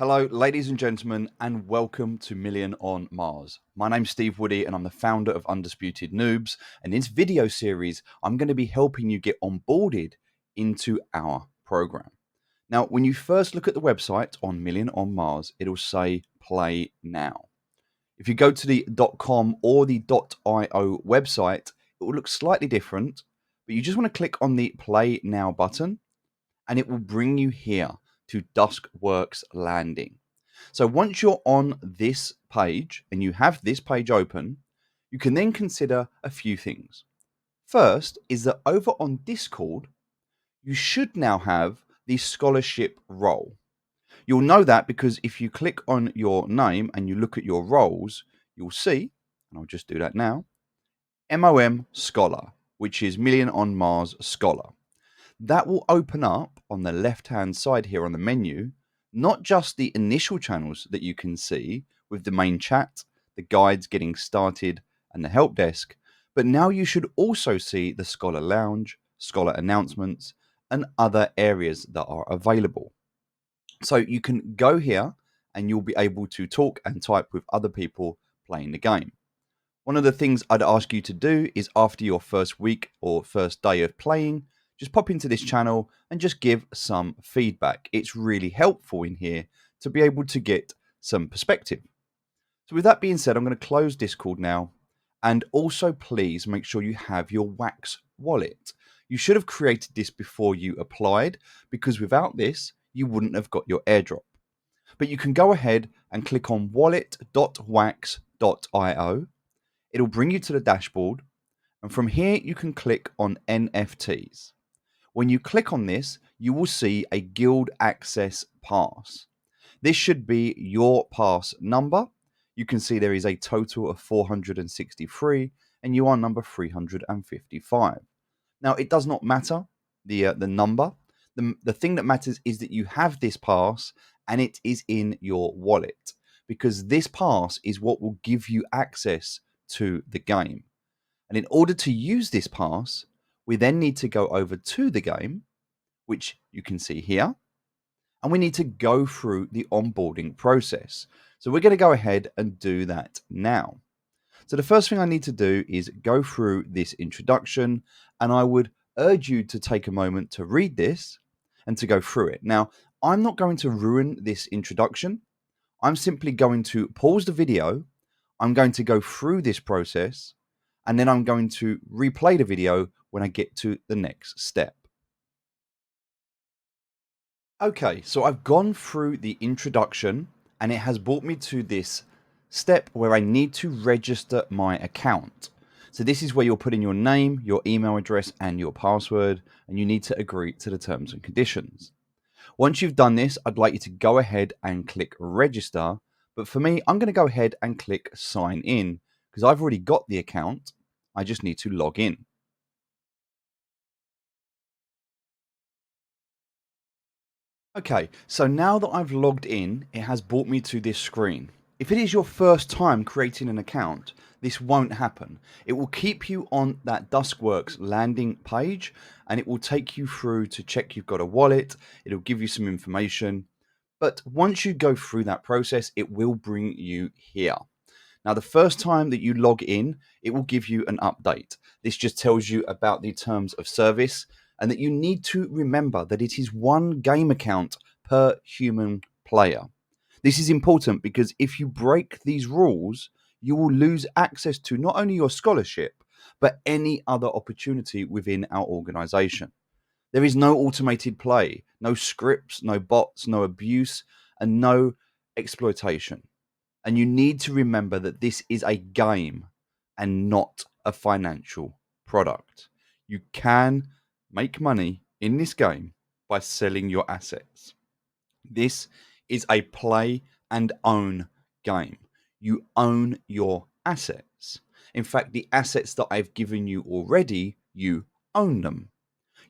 Hello, ladies and gentlemen, and welcome to Million on Mars. My name's Steve Woody, and I'm the founder of Undisputed Noobs. And in this video series, I'm going to be helping you get onboarded into our program. Now, when you first look at the website on Million on Mars, it'll say Play Now. If you go to the .com or the .io website, it will look slightly different, but you just want to click on the Play Now button, and it will bring you here to Duskworks Landing. So once you're on this page and you have this page open, you can then consider a few things. First is that over on Discord, you should now have the scholarship role. You'll know that because if you click on your name and you look at your roles, you'll see, and I'll just do that now, MOM Scholar, which is Million on Mars Scholar. That will open up on the left-hand side here on the menu, not just the initial channels that you can see with the main chat, the guides getting started, and the help desk, but now you should also see the Scholar Lounge, Scholar Announcements, and other areas that are available. So you can go here and you'll be able to talk and type with other people playing the game. One of the things I'd ask you to do is after your first week or first day of playing, just pop into this channel and just give some feedback. It's really helpful in here to be able to get some perspective. So with that being said, I'm going to close Discord now. And also please make sure you have your Wax wallet. You should have created this before you applied, because without this, you wouldn't have got your airdrop. But you can go ahead and click on wallet.wax.io. It'll bring you to the dashboard, and from here you can click on NFTs. When you click on this, you will see a guild access pass. This should be your pass number. You can see there is a total of 463 and you are number 355. Now, it does not matter the number. The thing that matters is that you have this pass and it is in your wallet, because this pass is what will give you access to the game. And in order to use this pass, we then need to go over to the game, which you can see here, and we need to go through the onboarding process. So we're going to go ahead and do that now. So the first thing I need to do is go through this introduction, and I would urge you to take a moment to read this and to go through it. Now, I'm not going to ruin this introduction. I'm simply going to pause the video. I'm going to go through this process, and then I'm going to replay the video when I get to the next step. Okay, so I've gone through the introduction and it has brought me to this step where I need to register my account. So this is where you'll put in your name, your email address, and your password, and you need to agree to the terms and conditions. Once you've done this, I'd like you to go ahead and click register. But for me, I'm going to go ahead and click sign in because I've already got the account. I just need to log in. Okay, so now that I've logged in, it has brought me to this screen. If it is your first time creating an account, this won't happen. It will keep you on that Duskworks landing page, and it will take you through to check you've got a wallet. It'll give you some information. But once you go through that process, it will bring you here. Now, the first time that you log in, it will give you an update. This just tells you about the terms of service and that you need to remember that it is one game account per human player. This is important because if you break these rules, you will lose access to not only your scholarship, but any other opportunity within our organization. There is no automated play, no scripts, no bots, no abuse, and no exploitation. And you need to remember that this is a game and not a financial product. You can make money in this game by selling your assets. This is a play and own game. You own your assets. In fact, the assets that I've given you already, you own them.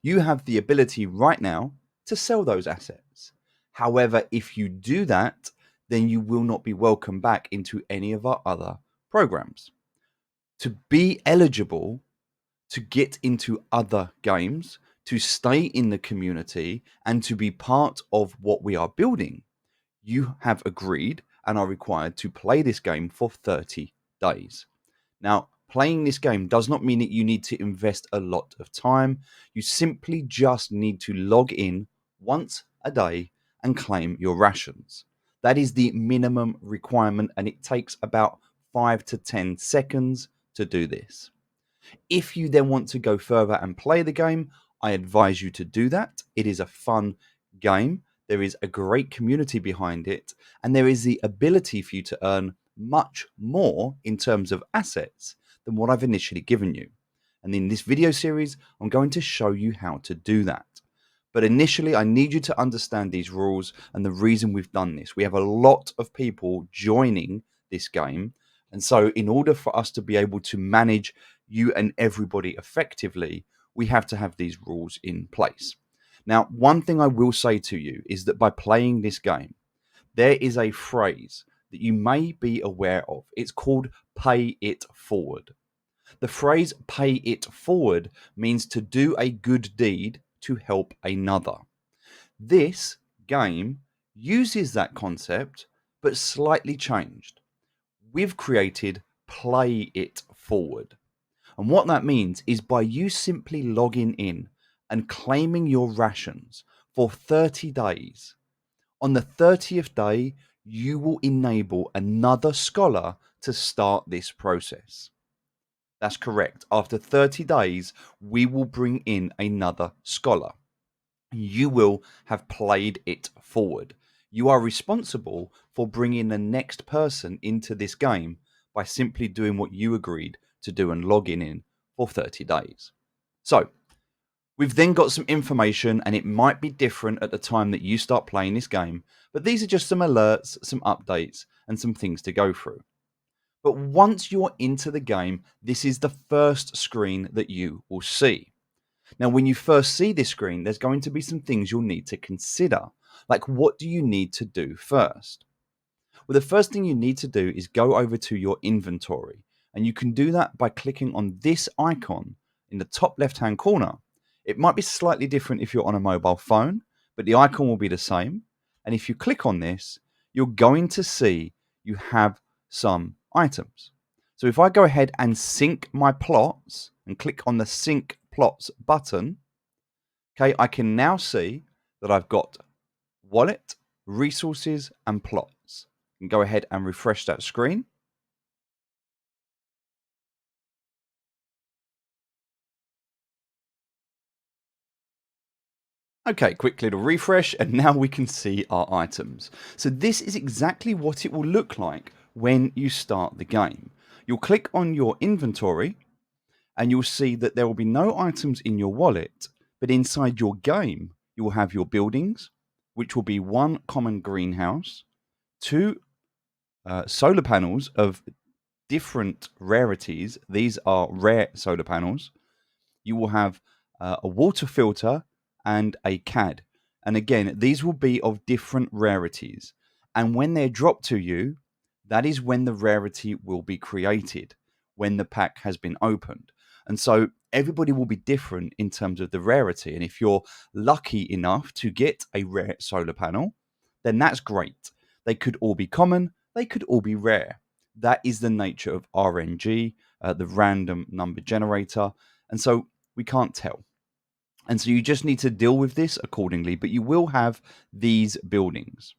You have the ability right now to sell those assets. However, if you do that, then you will not be welcome back into any of our other programs. To be eligible to get into other games, to stay in the community, and to be part of what we are building, You have agreed and are required to play this game for 30 days. Now, playing this game does not mean that you need to invest a lot of time. You simply just need to log in once a day and claim your rations. That is the minimum requirement, and it takes about 5 to 10 seconds to do this. If you then want to go further and play the game, I advise you to do that. It is a fun game. There is a great community behind it, and there is the ability for you to earn much more in terms of assets than what I've initially given you. And in this video series, I'm going to show you how to do that. But initially, I need you to understand these rules and the reason we've done this. We have a lot of people joining this game. And so, in order for us to be able to manage you and everybody effectively, we have to have these rules in place. Now, one thing I will say to you is that by playing this game, there is a phrase that you may be aware of. It's called pay it forward. The phrase pay it forward means to do a good deed to help another. This game uses that concept, but slightly changed. We've created play it forward. And what that means is by you simply logging in and claiming your rations for 30 days, on the 30th day, you will enable another scholar to start this process. That's correct. After 30 days, we will bring in another scholar. You will have played it forward. You are responsible for bringing the next person into this game by simply doing what you agreed to do and logging in for 30 days. So, we've then got some information, and it might be different at the time that you start playing this game, but these are just some alerts, some updates, and some things to go through. But once you're into the game, this is the first screen that you will see. Now, when you first see this screen, there's going to be some things you'll need to consider. Like, what do you need to do first? Well, the first thing you need to do is go over to your inventory. And you can do that by clicking on this icon in the top left-hand corner. It might be slightly different if you're on a mobile phone, but the icon will be the same. And if you click on this, you're going to see you have some items. So if I go ahead and sync my plots and click on the sync plots button, okay, I can now see that I've got wallet, resources, and plots. And go ahead and refresh that screen. Okay, quick little refresh, and now we can see our items. So this is exactly what it will look like when you start the game. You'll click on your inventory, and you'll see that there will be no items in your wallet, but inside your game, you will have your buildings, which will be one common greenhouse, two solar panels of different rarities. These are rare solar panels. You will have a water filter and a CAD. And again, these will be of different rarities. And when they're dropped to you, that is when the rarity will be created, when the pack has been opened. And so everybody will be different in terms of the rarity. And if you're lucky enough to get a rare solar panel, then that's great. They could all be common, they could all be rare. That is the nature of RNG, the random number generator. And so we can't tell. And so you just need to deal with this accordingly, but you will have these buildings.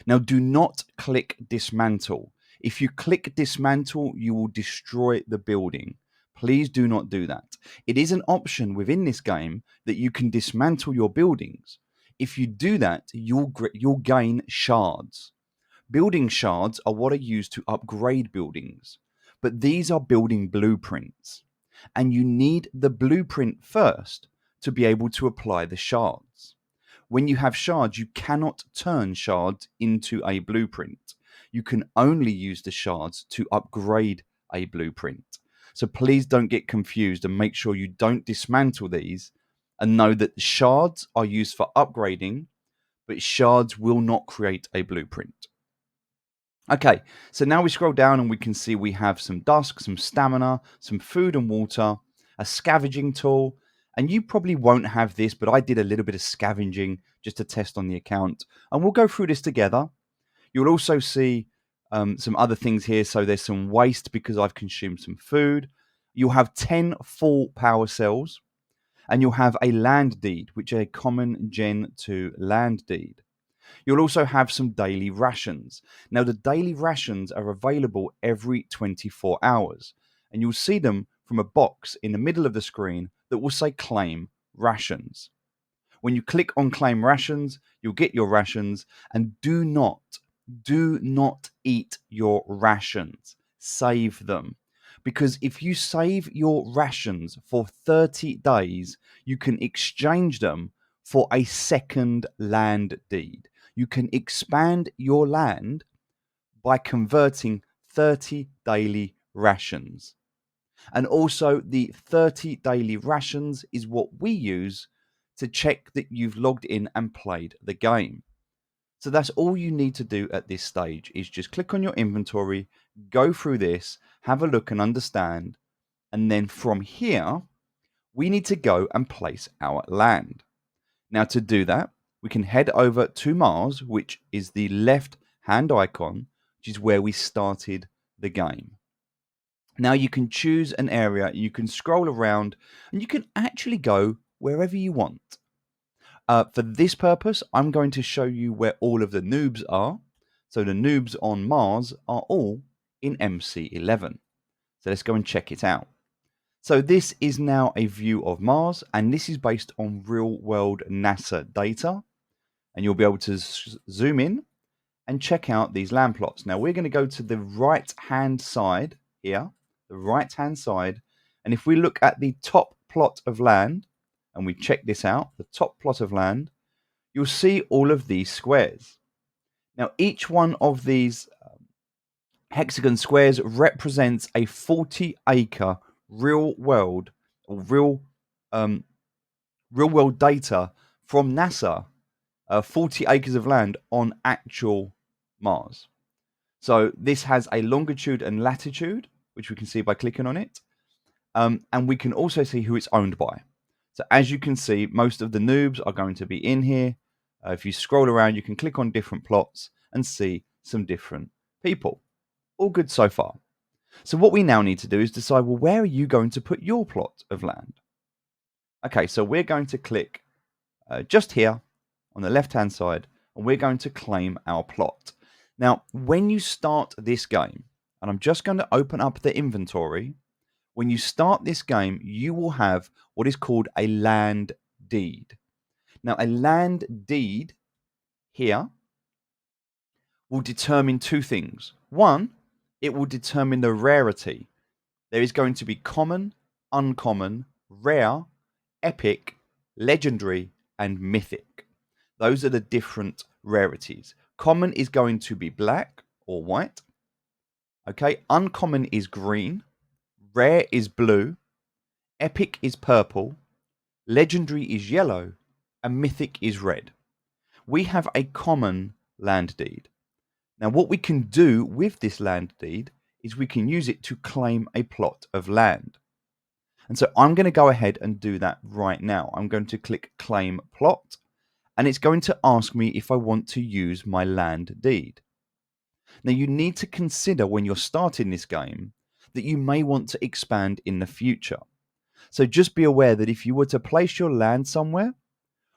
Now, do not click dismantle. If you click dismantle, you will destroy the building. Please do not do that. It is an option within this game that you can dismantle your buildings. If you do that, you'll gain shards. Building shards are what are used to upgrade buildings, but these are building blueprints. And you need the blueprint first to be able to apply the shards. When you have shards, you cannot turn shards into a blueprint. You can only use the shards to upgrade a blueprint. So please don't get confused and make sure you don't dismantle these, and know that shards are used for upgrading, but shards will not create a blueprint. Okay, so now we scroll down and we can see we have some dusk, some stamina, some food and water, a scavenging tool. And you probably won't have this, but I did a little bit of scavenging just to test on the account. And we'll go through this together. You'll also see some other things here. So there's some waste because I've consumed some food. You'll have 10 full power cells, and you'll have a land deed, which is a common Gen 2 land deed. You'll also have some daily rations. Now, the daily rations are available every 24 hours, and you'll see them from a box in the middle of the screen that will say Claim Rations. When you click on Claim Rations, you'll get your rations, and do not eat your rations. Save them. Because if you save your rations for 30 days, you can exchange them for a second land deed. You can expand your land by converting 30 daily rations. And also, the 30 daily rations is what we use to check that you've logged in and played the game. So that's all you need to do at this stage is just click on your inventory, go through this, have a look and understand. And then from here, we need to go and place our land. Now, to do that, we can head over to Mars, which is the left hand icon, which is where we started the game. Now you can choose an area, you can scroll around, and you can actually go wherever you want. For this purpose, I'm going to show you where all of the noobs are. So the noobs on Mars are all in MC11. So let's go and check it out. So this is now a view of Mars, and this is based on real world NASA data. And you'll be able to zoom in and check out these land plots. Now we're going to go to the right hand side here, the right hand side. And if we look at the top plot of land and we check this out, the top plot of land, you'll see all of these squares. Now each one of these hexagon squares represents a 40-acre real world or real world data from NASA, 40 acres of land on actual Mars. So this has a longitude and latitude, which we can see by clicking on it. And we can also see who it's owned by. So as you can see, most of the noobs are going to be in here. If you scroll around, you can click on different plots and see some different people. All good so far. So what we now need to do is decide, well, where are you going to put your plot of land? Okay, so we're going to click just here on the left-hand side, and we're going to claim our plot. Now, when you start this game, and I'm just going to open up the inventory, when you start this game, you will have what is called a land deed. Now, a land deed here will determine two things. One, it will determine the rarity. There is going to be common, uncommon, rare, epic, legendary, and mythic. Those are the different rarities. Common is going to be black or white. Okay, uncommon is green. Rare is blue. Epic is purple. Legendary is yellow. And mythic is red. We have a common land deed. Now, what we can do with this land deed is we can use it to claim a plot of land. And so I'm going to go ahead and do that right now. I'm going to click Claim Plot, and it's going to ask me if I want to use my land deed. Now, you need to consider when you're starting this game that you may want to expand in the future. So just be aware that if you were to place your land somewhere,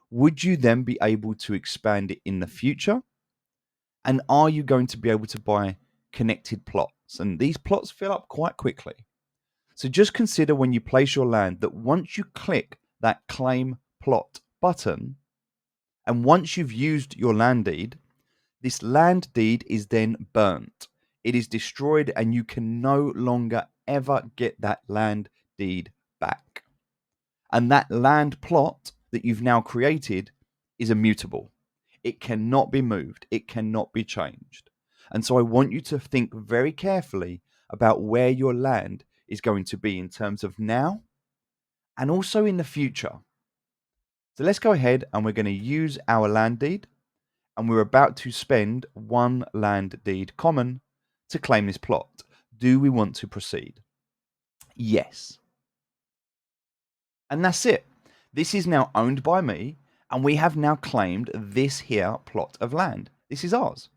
would you then be able to expand it in the future? And are you going to be able to buy connected plots? And these plots fill up quite quickly. So just consider when you place your land that once you click that claim plot button, and once you've used your land deed, this land deed is then burnt. It is destroyed, and you can no longer ever get that land deed back. And that land plot that you've now created is immutable. It cannot be moved. It cannot be changed. And so I want you to think very carefully about where your land is going to be in terms of now and also in the future. So let's go ahead and we're going to use our land deed, and we're about to spend one land deed common to claim this plot. Do we want to proceed? Yes. And that's it. This is now owned by me, and we have now claimed this here plot of land. This is ours.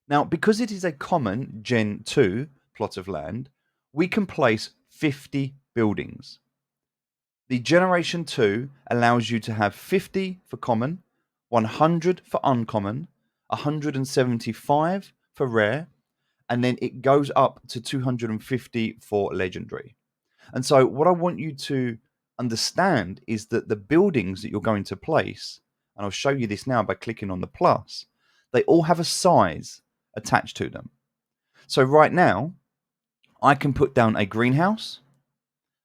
Now, because it is a common Gen 2 plot of land, we can place 50 buildings. The Generation 2 allows you to have 50 for common, 100 for uncommon, 175 for rare, and then it goes up to 250 for legendary. And so, what I want you to understand is that the buildings that you're going to place, and I'll show you this now by clicking on the plus, they all have a size attached to them. So, right now, I can put down a greenhouse,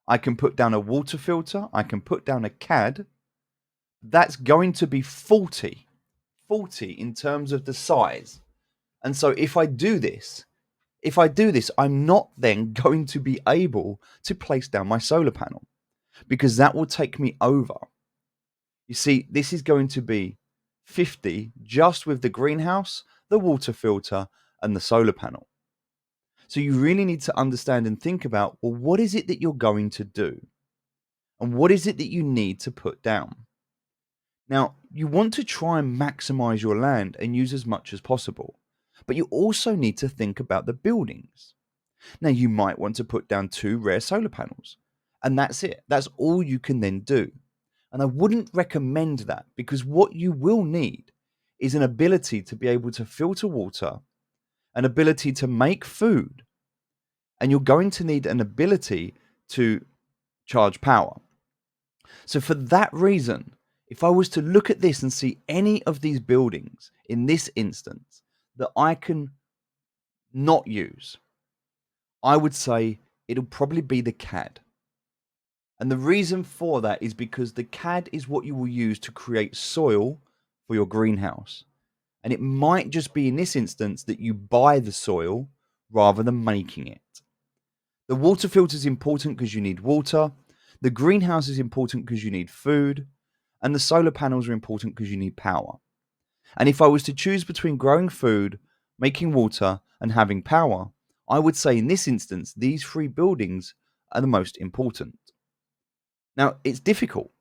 I can put down a water filter, I can put down a CAD. That's going to be 40 in terms of the size. And so, if I do this, I'm not then going to be able to place down my solar panel because that will take me over. You see, this is going to be 50 just with the greenhouse, the water filter, and the solar panel. So you really need to understand and think about, well, what is it that you're going to do? And what is it that you need to put down? Now, you want to try and maximize your land and use as much as possible, but you also need to think about the buildings. Now, you might want to put down 2 rare solar panels, and that's it. That's all you can then do. And I wouldn't recommend that because what you will need is an ability to be able to filter water, an ability to make food, and you're going to need an ability to charge power. So, for that reason, if I was to look at this and see any of these buildings in this instance that I can not use, I would say it'll probably be the CAD. And the reason for that is because the CAD is what you will use to create soil for your greenhouse. And it might just be in this instance that you buy the soil rather than making it. The water filter is important because you need water. The greenhouse is important because you need food. And the solar panels are important because you need power. And if I was to choose between growing food, making water, and having power, I would say in this instance, these 3 buildings are the most important. Now, it's difficult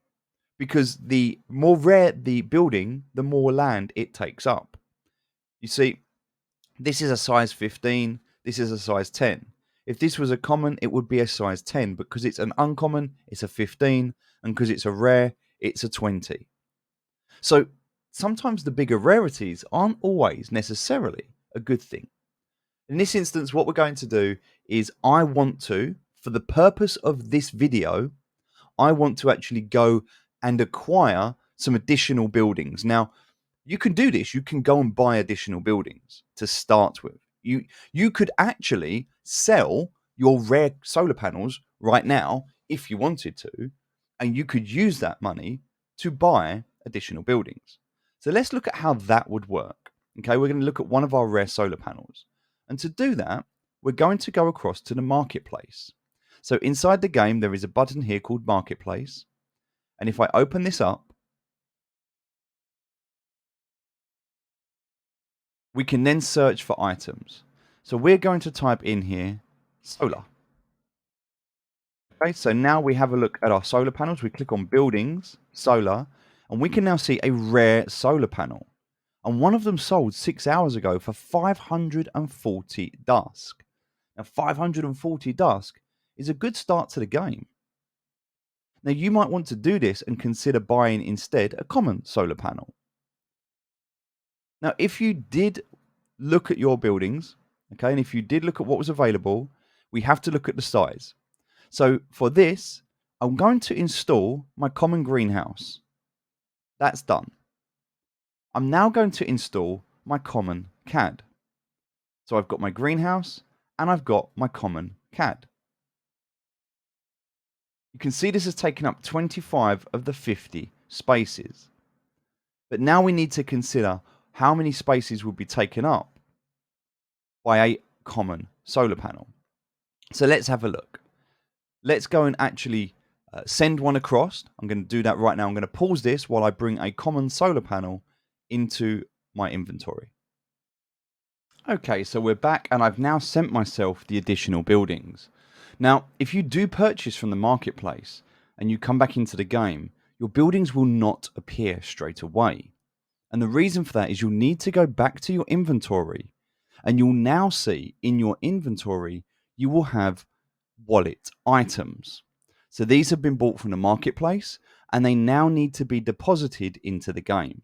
because the more rare the building, the more land it takes up. You see, this is a size 15, this is a size 10. If this was a common, it would be a size 10. Because it's an uncommon, it's a 15. And because it's a rare, it's a 20. So sometimes the bigger rarities aren't always necessarily a good thing. In this instance, what we're going to do is I want to, for the purpose of this video, I want to actually go and acquire some additional buildings. Now, you can do this. You can go and buy additional buildings to start with. You could actually sell your rare solar panels right now if you wanted to, and you could use that money to buy additional buildings. So let's look at how that would work. Okay, we're going to look at one of our rare solar panels. And to do that, we're going to go across to the marketplace. So inside the game, there is a button here called Marketplace. And if I open this up, we can then search for items. So we're going to type in here solar. Okay, so now we have a look at our solar panels. We click on buildings, solar, and we can now see a rare solar panel. And one of them sold 6 hours ago for 540 dusk. Now, 540 dusk is a good start to the game. Now, you might want to do this and consider buying instead a common solar panel. Now, if you did look at your buildings, okay, and if you did look at what was available, we have to look at the size. So for this, I'm going to install my common greenhouse. That's done. I'm now going to install my common CAD. So I've got my greenhouse and I've got my common CAD. You can see this has taken up 25 of the 50 spaces. But now we need to consider how many spaces will be taken up by a common solar panel. So let's have a look. Let's go and actually send one across. I'm going to do that right now. I'm going to pause this while I bring a common solar panel into my inventory. Okay, so we're back and I've now sent myself the additional buildings. Now, if you do purchase from the marketplace and you come back into the game, your buildings will not appear straight away. And the reason for that is you'll need to go back to your inventory And you'll now see in your inventory, you will have wallet items. So these have been bought from the marketplace and they now need to be deposited into the game.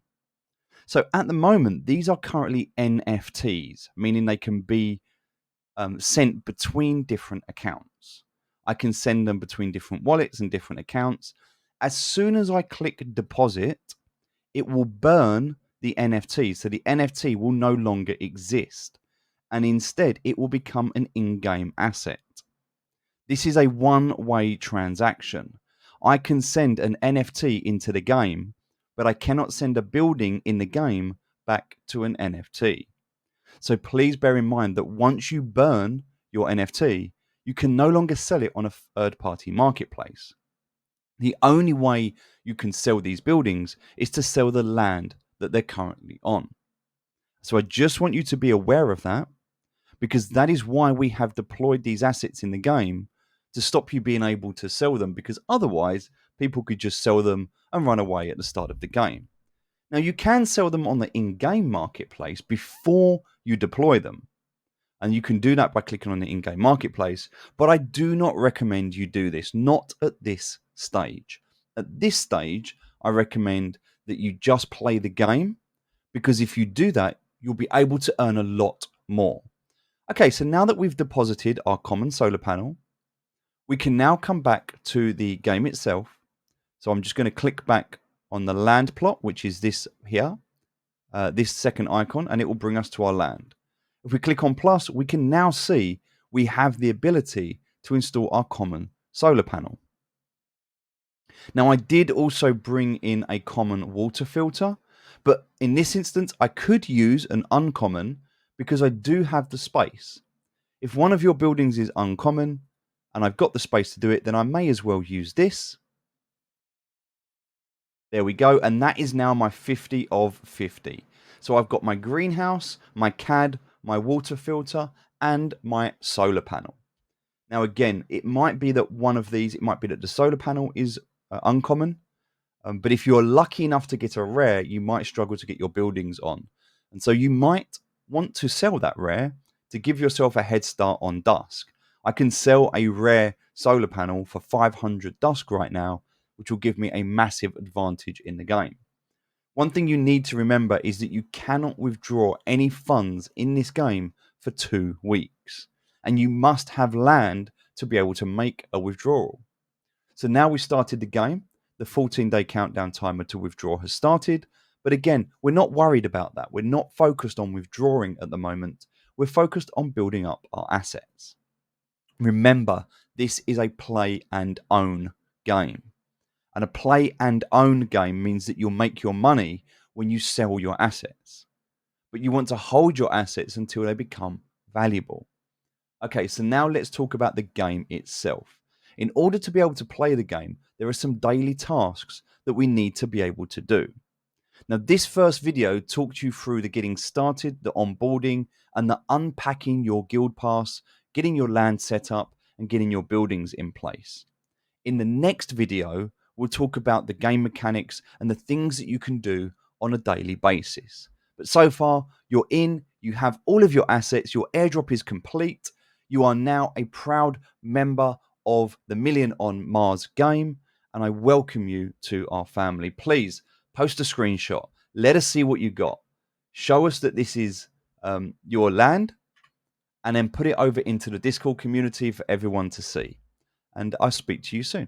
So at the moment, these are currently NFTs, meaning they can be sent between different accounts. I can send them between different wallets and different accounts. As soon as I click deposit, it will burn the NFT. So the NFT will no longer exist. And instead, it will become an in game asset. This is a one-way transaction. I can send an NFT into the game, but I cannot send a building in the game back to an NFT. So please bear in mind that once you burn your NFT, you can no longer sell it on a third-party marketplace. The only way you can sell these buildings is to sell the land that they're currently on. So I just want you to be aware of that, because that is why we have deployed these assets in the game, to stop you being able to sell them, because otherwise people could just sell them and run away at the start of the game. Now, you can sell them on the in-game marketplace before you deploy them. And you can do that by clicking on the in-game marketplace. But I do not recommend you do this, not at this stage. At this stage, I recommend that you just play the game, because if you do that, you'll be able to earn a lot more. Okay, so now that we've deposited our common solar panel, we can now come back to the game itself. So I'm just going to click back on the land plot, which is this here, this second icon, and it will bring us to our land. If we click on plus, we can now see we have the ability to install our common solar panel. Now, I did also bring in a common water filter, but in this instance, I could use an uncommon because I do have the space. If one of your buildings is uncommon and I've got the space to do it, then I may as well use this. There we go. And that is now my 50 of 50. So I've got my greenhouse, my CAD, my water filter, and my solar panel. Now, again, it might be that one of these, it might be that the solar panel is uncommon. But if you're lucky enough to get a rare, you might struggle to get your buildings on. And so you might want to sell that rare to give yourself a head start on Dusk. I can sell a rare solar panel for 500 Dusk right now, which will give me a massive advantage in the game. One thing you need to remember is that you cannot withdraw any funds in this game for 2 weeks. And you must have land to be able to make a withdrawal. So now we started the game. The 14-day countdown timer to withdraw has started. But again, we're not worried about that. We're not focused on withdrawing at the moment. We're focused on building up our assets. Remember, this is a play and own game. And a play and own game means that you'll make your money when you sell your assets. But you want to hold your assets until they become valuable. Okay, so now let's talk about the game itself. In order to be able to play the game, there are some daily tasks that we need to be able to do. Now, this first video talked you through the getting started, the onboarding, and the unpacking your guild pass, getting your land set up, and getting your buildings in place. In the next video, we'll talk about the game mechanics and the things that you can do on a daily basis. But so far, you're in, you have all of your assets, your airdrop is complete, you are now a proud member of the Million on Mars game, and I welcome you to our family. Please post a screenshot. Let us see what you got. Show us that this is your land, and then put it over into the Discord community for everyone to see. And I'll speak to you soon.